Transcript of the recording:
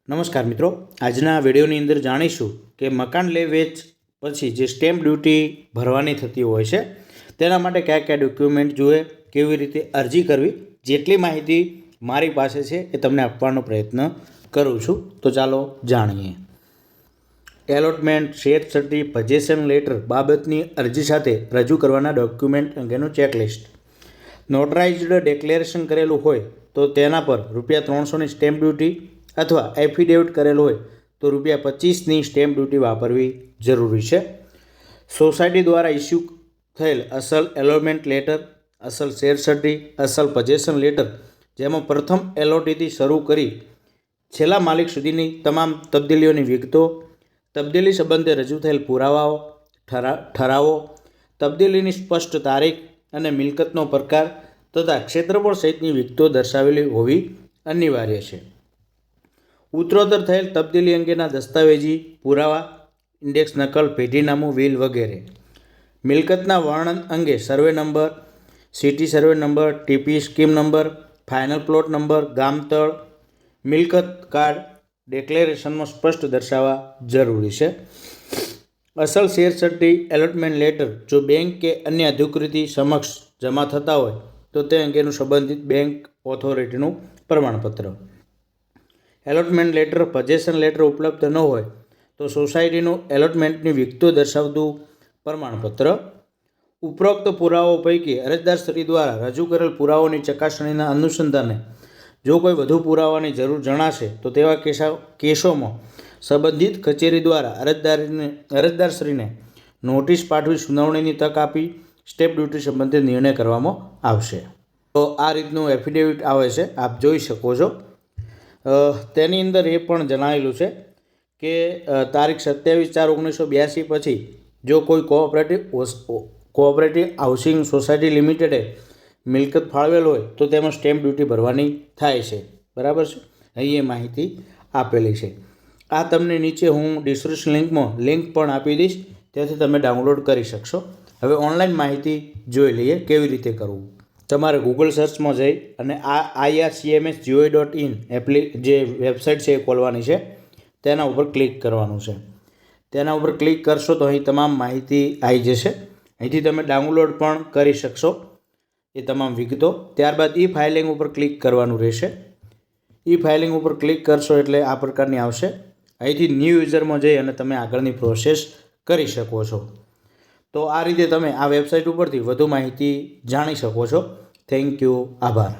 નમસ્કાર મિત્રો, આજના વિડીયોની અંદર જાણીશું કે મકાન લે વેચ પછી જે સ્ટેમ્પ ડ્યુટી ભરવાની થતી હોય છે તેના માટે કયા કયા ડોક્યુમેન્ટ જોઈએ, કેવી રીતે અરજી કરવી, જેટલી માહિતી મારી પાસે છે એ તમને આપવાનો પ્રયત્ન કરું છું. તો ચાલો જાણીએ. એલોટમેન્ટ, શેર સર્ટી, પજેશન લેટર બાબતની અરજી સાથે રજૂ કરવાના ડોક્યુમેન્ટ અંગેનું ચેકલિસ્ટ. નોટરાઇઝ્ડ ડિક્લેરેશન કરેલું હોય તો તેના પર ₹300ની સ્ટેમ્પ ડ્યુટી અથવા એફિડેવિટ કરેલ હોય તો ₹25ની સ્ટેમ્પ ડ્યુટી વાપરવી જરૂરી છે. સોસાયટી દ્વારા ઇસ્યુ થયેલ અસલ એલોટમેન્ટ લેટર, અસલ શેર સર્ટી, અસલ પજેશન લેટર જેમાં પ્રથમ એલોટીથી શરૂ કરી છેલ્લા માલિક સુધીની તમામ તબદીલીઓની વિગતો, તબદીલી સંબંધે રજૂ થયેલ પુરાવાઓ, ઠરાવો, તબદીલીની સ્પષ્ટ તારીખ અને મિલકતનો પ્રકાર તથા ક્ષેત્રફળ સહિતની વિગતો દર્શાવેલી હોવી અનિવાર્ય છે. ઉત્તરોત્તર થયેલ તબદીલી અંગેના દસ્તાવેજી પુરાવા, ઇન્ડેક્સ નકલ, પેઢીનામું, વિલ વગેરે. મિલકતના વર્ણન અંગે survey number, city survey number, TP scheme number, final plot number, ગામતળ, મિલકત કાર્ડ ડિક્લેરેશનમાં સ્પષ્ટ દર્શાવવા જરૂરી છે. અસલ શેર સર્ટી, એલોટમેન્ટ લેટર જો બેંક કે અન્ય અધિકૃતિ સમક્ષ જમા થતા હોય તો તે અંગેનું સંબંધિત બેંક ઓથોરિટીનું પ્રમાણપત્ર. એલોટમેન્ટ લેટર, પજેશન લેટર ઉપલબ્ધ ન હોય તો સોસાયટીનું એલોટમેન્ટની વિગતો દર્શાવતું પ્રમાણપત્ર. ઉપરોક્ત પુરાવાઓ પૈકી અરજદારશ્રી દ્વારા રજૂ કરેલ પુરાવાઓની ચકાસણીના અનુસંધાને જો કોઈ વધુ પુરાવાની જરૂર જણાશે તો તેવા કેસોમાં સંબંધિત કચેરી દ્વારા અરજદારશ્રીને નોટિસ પાઠવી સુનાવણીની તક આપી સ્ટેમ્પ ડ્યુટી સંબંધિત નિર્ણય કરવામાં આવશે. તો આ રીતનું એફિડેવિટ આવે છે, આપ જોઈ શકો છો. તેની અંદર એ પણ જણાવેલું છે કે તારીખ 27/4/1982 પછી જો કોઈ કોઓપરેટિવ હાઉસિંગ સોસાયટી લિમિટેડે મિલકત ફાળવેલ હોય તો તેમાં સ્ટેમ્પ ડ્યુટી ભરવાની થાય છે. બરાબર છે, અહીં એ માહિતી આપેલી છે. આ તમને નીચે હું ડિસ્ક્રિપ્શન લિંક પણ આપી દઈશ, ત્યાંથી તમે ડાઉનલોડ કરી શકશો. હવે ઓનલાઈન માહિતી જોઈ લઈએ કેવી રીતે કરવું. તમારે ગૂગલ સર્ચમાં જઈ અને આ ircmsgoi.in જે વેબસાઇટ છે એ ખોલવાની છે, તેના ઉપર ક્લિક કરવાનું છે. તેના ઉપર ક્લિક કરશો તો અહીં તમામ માહિતી આવી જશે. અહીંથી તમે ડાઉનલોડ પણ કરી શકશો એ તમામ વિગતો. ત્યારબાદ ઈ ફાઇલિંગ ઉપર ક્લિક કરવાનું રહેશે. ઈ ફાઇલિંગ ઉપર ક્લિક કરશો એટલે આ પ્રકારની આવશે. અહીંથી ન્યૂ યુઝરમાં જઈ અને તમે આગળની પ્રોસેસ કરી શકો છો. તો આ રીતે તમે આ વેબસાઇટ ઉપરથી વધુ માહિતી જાણી શકો છો. થેન્ક યુ, આભાર.